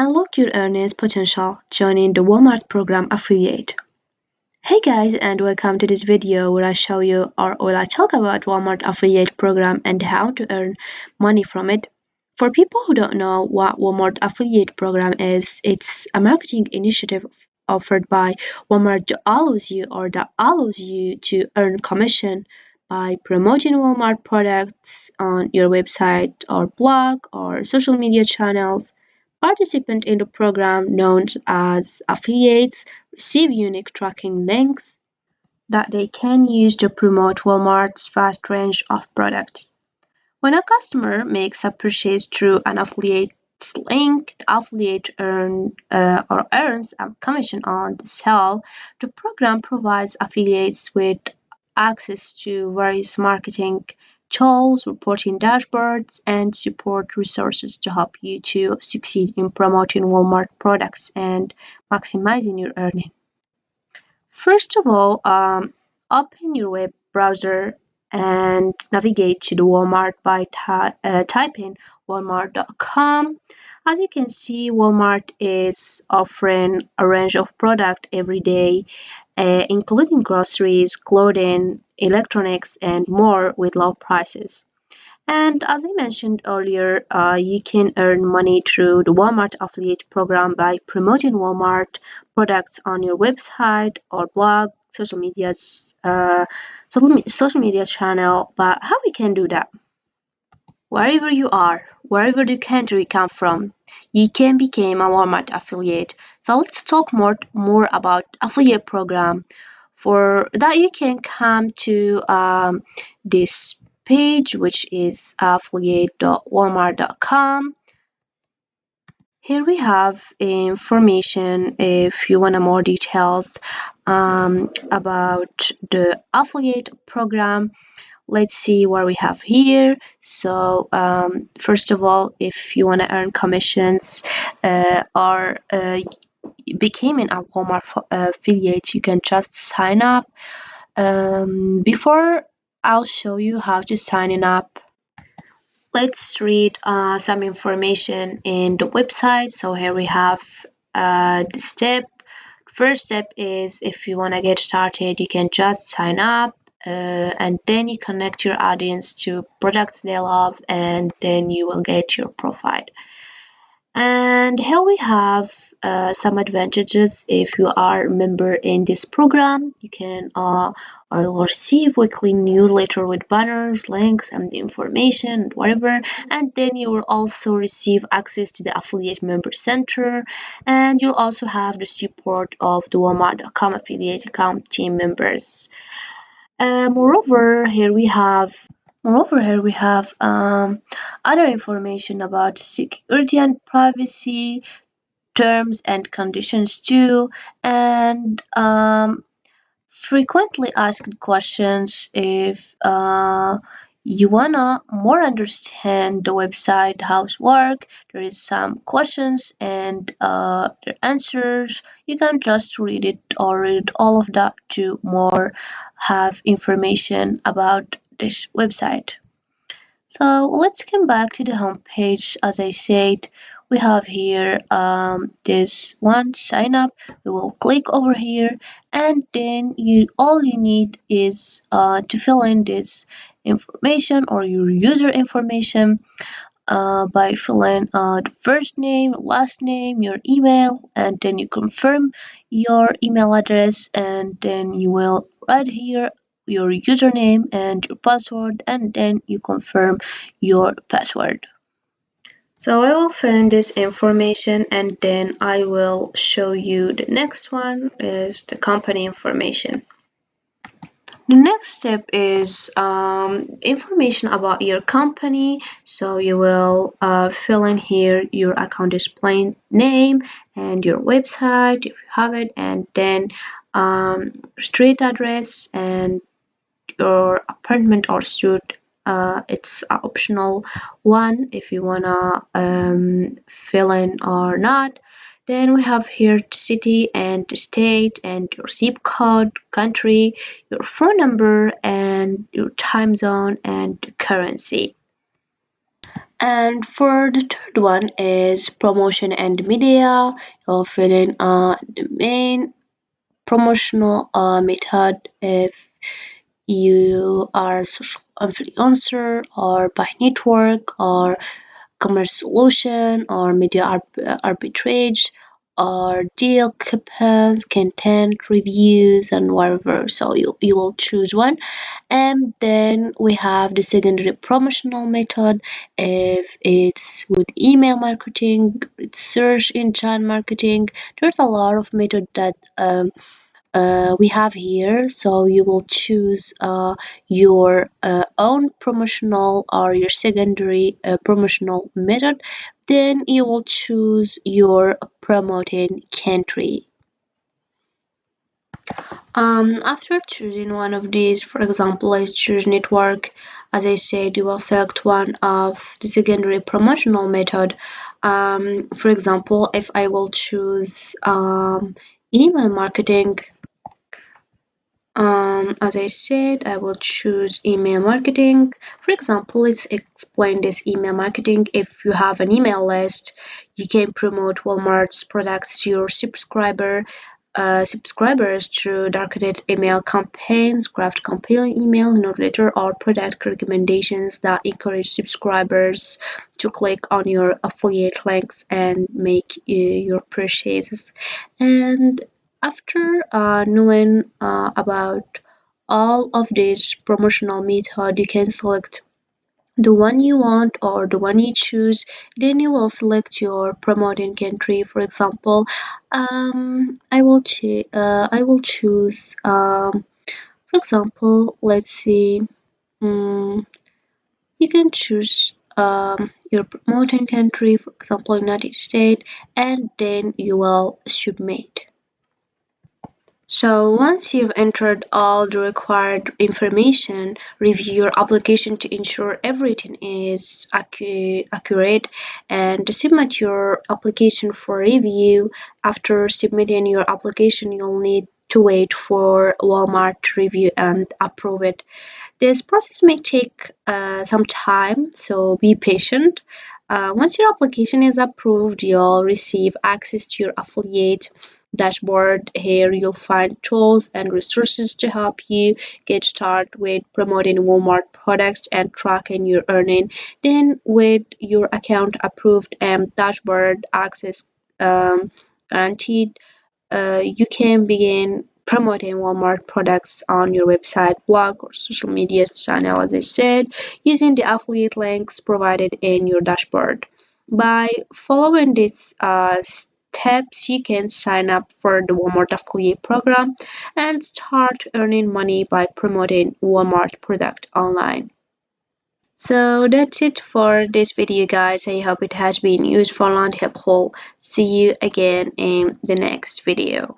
Unlock your earnings potential joining the Walmart program affiliate. Hey guys, and welcome to this video where I show you or where I talk about Walmart affiliate program and how to earn money from it. For people who don't know what Walmart affiliate program is, it's a marketing initiative offered by Walmart that allows you to earn commission by promoting Walmart products on your website or blog or social media channels. Participants in the program, known as affiliates, receive unique tracking links that they can use to promote Walmart's vast range of products. When a customer makes a purchase through an affiliate link, the affiliate earns a commission on the sale. The program provides affiliates with access to various marketing tools, reporting dashboards, and support resources to help you to succeed in promoting Walmart products and maximizing your earnings. First of all, open your web browser and navigate to the Walmart by typing walmart.com. As you can see, Walmart is offering a range of product every day, including groceries, clothing, electronics, and more with low prices. And as I mentioned earlier, you can earn money through the Walmart affiliate program by promoting Walmart products on your website or blog, social media channel. But how we can do that? Wherever you are, wherever the country you come from, you can become a Walmart affiliate. So let's talk more about affiliate program. For that, you can come to this page, which is affiliate.walmart.com. Here we have information if you want more details about the affiliate program. Let's see what we have here. So first of all, if you want to earn commissions or becoming a Walmart affiliate, you can just sign up. Before I'll show you how to sign up, let's read some information in the website. So here we have the step. First step is if you want to get started, you can just sign up and then you connect your audience to products they love and then you will get your profile. And here we have some advantages. If you are a member in this program, you can or receive weekly newsletter with banners, links, and information, whatever. And then you will also receive access to the affiliate member center, and you'll also have the support of the Walmart.com affiliate account team members. Moreover, here we have other information about security and privacy, terms and conditions too, and frequently asked questions if you wanna more understand the website, how it work. There is some questions and their answers. You can just read it or read all of that to more have information about this website. So let's come back to the home page. As I said, we have here this one sign up. We will click over here, and then all you need is to fill in this information or your user information by filling the first name, last name, your email, and then you confirm your email address, and then you will write here your username and your password, and then you confirm your password. So I will fill in this information and then I will show you the next one is the company information. The next step is information about your company. So you will fill in here your account display name and your website if you have it, and then street address and your apartment or suite. It's an optional one if you wanna fill in or not. Then we have here city and state and your zip code, country, your phone number and your time zone and currency. And for the third one is promotion and media. You'll fill in the main promotional method if you are social influencer or by network or commerce solution or media arbitrage or deal coupons, content reviews, and whatever. So you will choose one. And then we have the secondary promotional method. If it's with email marketing, it's search engine marketing, there's a lot of method that we have here. So you will choose your own promotional or your secondary promotional method. Then you will choose your promoting country. After choosing one of these, for example, let's choose network. As I said, you will select one of the secondary promotional method. For example, if I will choose email marketing, as I said, I will choose email marketing. For example, let's explain this email marketing. If you have an email list, you can promote Walmart's products to your subscribers through targeted email campaigns, craft compelling email newsletter, or product recommendations that encourage subscribers to click on your affiliate links and make your purchases. And after knowing about all of these promotional method, you can select the one you want or the one you choose. Then you will select your promoting country. For example, I will choose for example, let's see, um, you can choose your promoting country, for example, United States, and then you will submit. So once you've entered all the required information, review your application to ensure everything is accurate and submit your application for review. After submitting your application, you'll need to wait for Walmart to review and approve it. This process may take some time, so be patient. Once your application is approved, you'll receive access to your affiliate dashboard. Here, you'll find tools and resources to help you get started with promoting Walmart products and tracking your earning. Then, with your account approved and dashboard access guaranteed, you can begin promoting Walmart products on your website, blog, or social media channel, as I said, using the affiliate links provided in your dashboard. By following these steps, you can sign up for the Walmart affiliate program and start earning money by promoting Walmart product online. So that's it for this video, guys. I hope it has been useful and helpful. See you again in the next video.